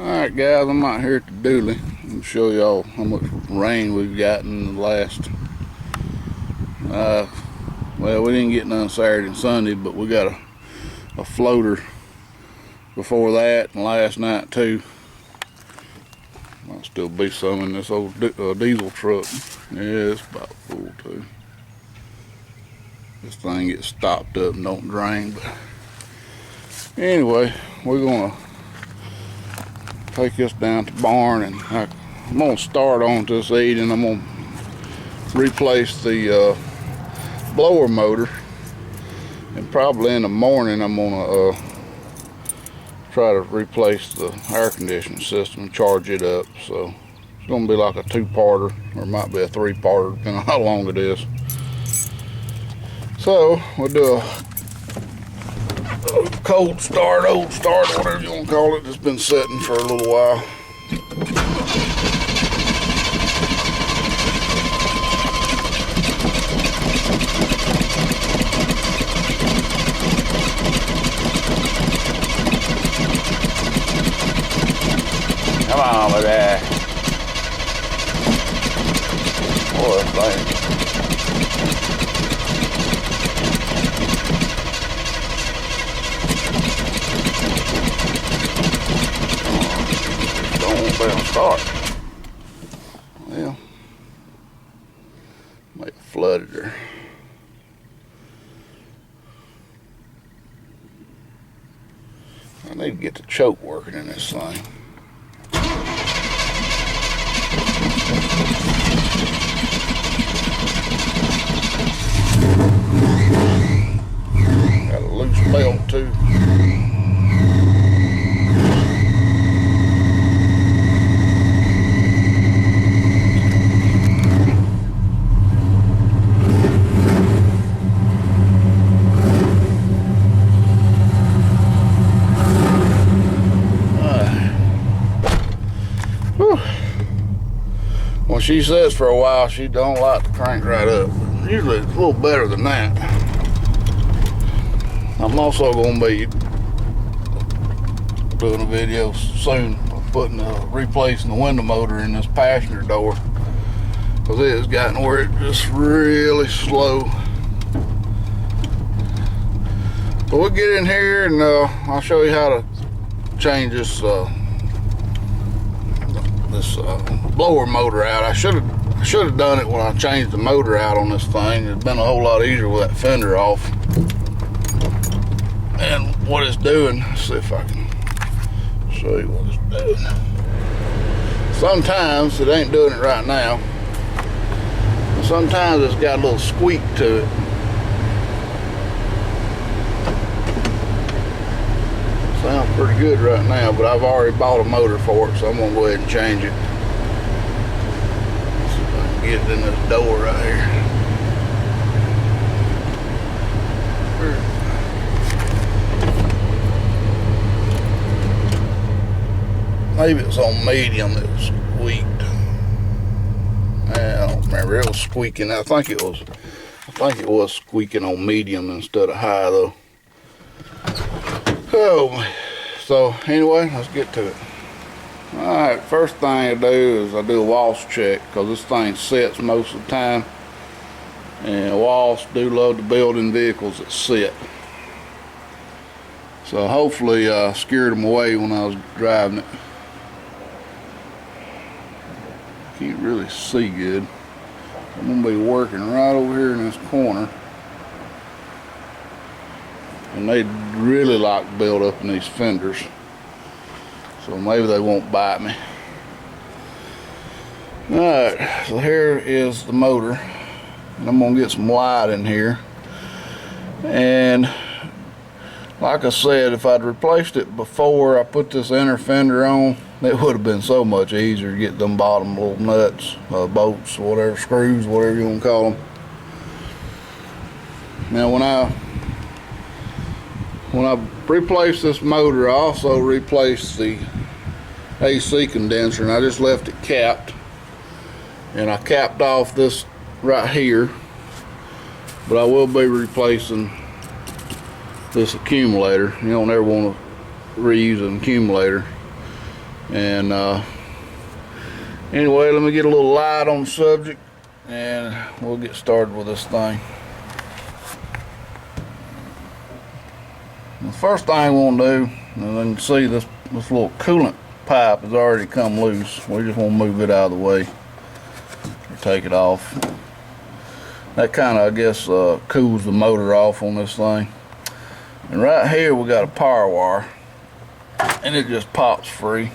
Alright guys, I'm out here at the dually and show y'all how much rain we've gotten in the last well, we didn't get none Saturday and Sunday, but we got a floater before that and last night too. Might still be some in this old diesel truck. Yeah, it's about full too. This thing gets stopped up and don't drain, but anyway, we're gonna take this down to the barn, and I'm gonna start on this eat, and I'm gonna replace the blower motor, and probably in the morning I'm gonna try to replace the air conditioning system and charge it up. So it's gonna be like a two-parter, or it might be a three-parter depending on how long it is. So we'll do a cold start, old start, whatever you want to call it. It's been sitting for a little while. Come on with that. Boy, thing. Don't start. Well, might have flooded her. I need to get the choke working in this thing. Got a loose belt too. When she sits for a while, she don't like to crank right up. Usually it's a little better than that. I'm also going to be doing a video soon of replacing the window motor in this passenger door, because it has gotten where it's just really slow. So we'll get in here and I'll show you how to change this blower motor out. I should have done it when I changed the motor out on this thing. It'd been a whole lot easier with that fender off. And what it's doing, let's see if I can show you what it's doing. Sometimes it ain't doing it right now. Sometimes it's got a little squeak to it. Sounds pretty good right now, but I've already bought a motor for it, so I'm gonna go ahead and change it. See if I can get it in this door right here. Maybe it was on medium that was squeaked. I don't remember. It was squeaking. I think it was squeaking on medium instead of high though. Oh, so anyway, let's get to it. Alright, first thing I do is I do a wash check, because this thing sits most of the time, and Walsh do love to build in vehicles that sit. So hopefully I scared them away when I was driving it. Can't really see good. I'm gonna be working right over here in this corner. And they really like to build up in these fenders, so maybe they won't bite me. Alright, so here is the motor, and I'm gonna get some light in here. And like I said, if I'd replaced it before I put this inner fender on, it would have been so much easier to get them bottom little nuts, bolts, whatever, screws, whatever you want to call them. Now when I replaced this motor, I also replaced the AC condenser, and I just left it capped. And I capped off this right here, but I will be replacing this accumulator. You don't ever want to reuse an accumulator. And anyway, let me get a little light on the subject and we'll get started with this thing. The first thing we'll do, and you can see this little coolant pipe has already come loose. We just want to move it out of the way or take it off. That kind of, I guess, cools the motor off on this thing. And right here we got a power wire, and it just pops free.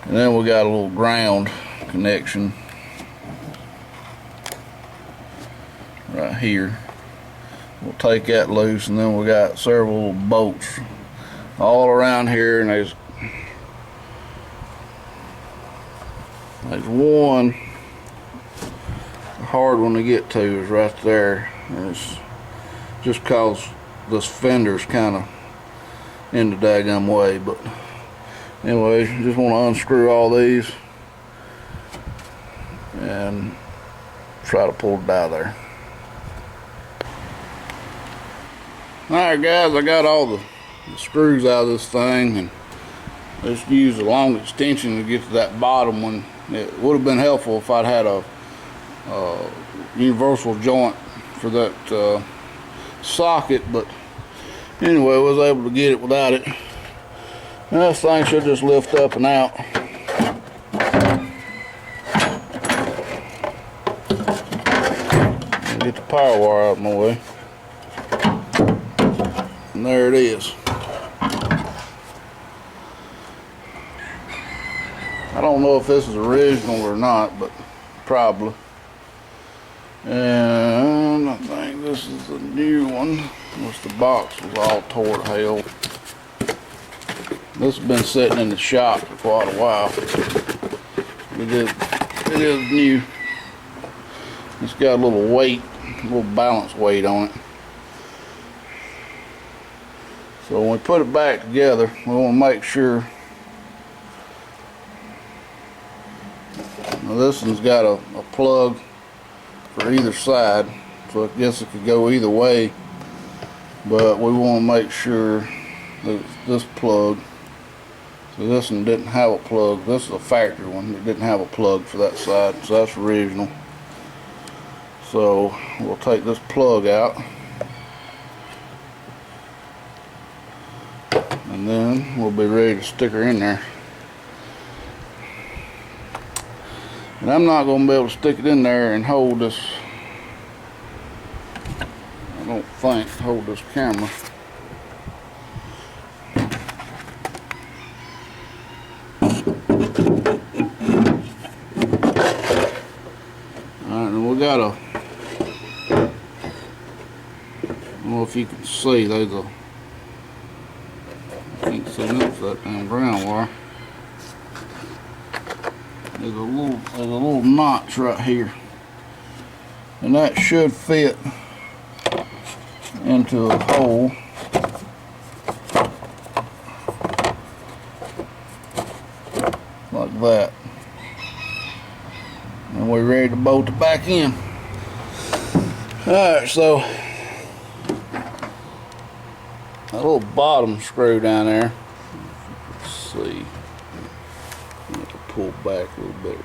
And then we got a little ground connection right here. We'll take that loose, and then we got several little bolts all around here, and there's one, a hard one to get to is right there, and it's just cause this fender's kind of in the daggum way. But anyway, just want to unscrew all these and try to pull it out of there. Alright guys, I got all the screws out of this thing, and just used a long extension to get to that bottom one. It would have been helpful if I'd had a universal joint for that socket, but anyway, I was able to get it without it. Now this thing should just lift up and out. And get the power wire out of my way. And there it is. I don't know if this is original or not, but probably. And I think this is the new one. Which the box was all tore to hell. This has been sitting in the shop for quite a while. It is new. It's got a little weight, a little balance weight on it. So when we put it back together, we want to make sure. Now this one's got a plug for either side, so I guess it could go either way. But we want to make sure that this plug. So this one didn't have a plug. This is a factory one. It didn't have a plug for that side, so that's original. So we'll take this plug out. And then we'll be ready to stick her in there. And I'm not going to be able to stick it in there and hold this, I don't think, hold this camera. Alright, and we got a, I don't know if you can see, there's a, I can't see nothing for that damn ground wire. There's a little notch right here, and that should fit into a hole like that, and we're ready to bolt it back in. Alright, so that little bottom screw down there, let's see, I have to pull back a little bit.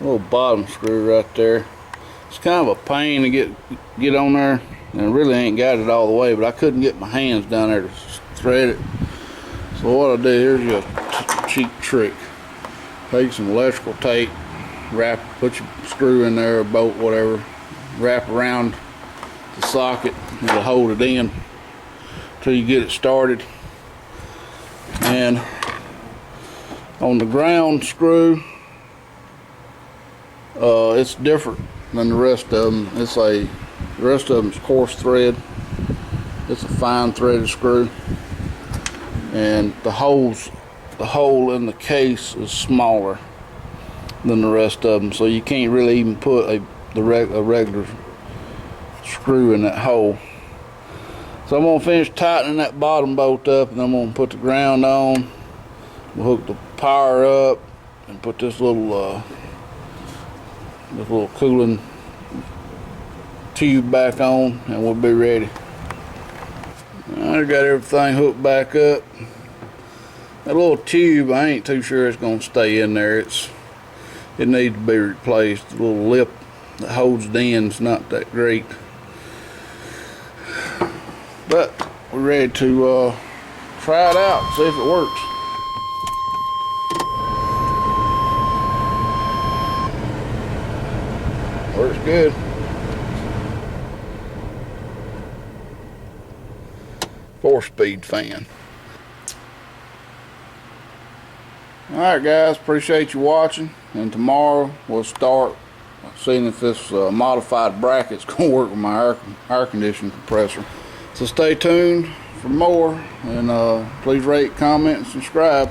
Little bottom screw right there. It's kind of a pain to get on there, and I really ain't got it all the way, but I couldn't get my hands down there to thread it. So what I do, here's your cheap trick. Take some electrical tape, put your screw in there, or bolt, whatever, wrap around the socket, and it'll hold it in until you get it started. And on the ground screw, it's different than the rest of them. The rest of them is coarse thread. It's a fine threaded screw, and the hole in the case is smaller than the rest of them, so you can't really even put a regular screw in that hole. So I'm going to finish tightening that bottom bolt up, and I'm going to put the ground on. We'll hook the power up and put this little cooling tube back on and we'll be ready. I got everything hooked back up. That little tube, I ain't too sure it's gonna stay in there. It needs to be replaced. The little lip that holds it in is not that great. But we're ready to try it out, see if it works. Works good. 4-speed fan. Alright guys, appreciate you watching, and tomorrow we'll start seeing if this modified bracket's going to work with my air conditioning compressor. So stay tuned for more, and please rate, comment, and subscribe.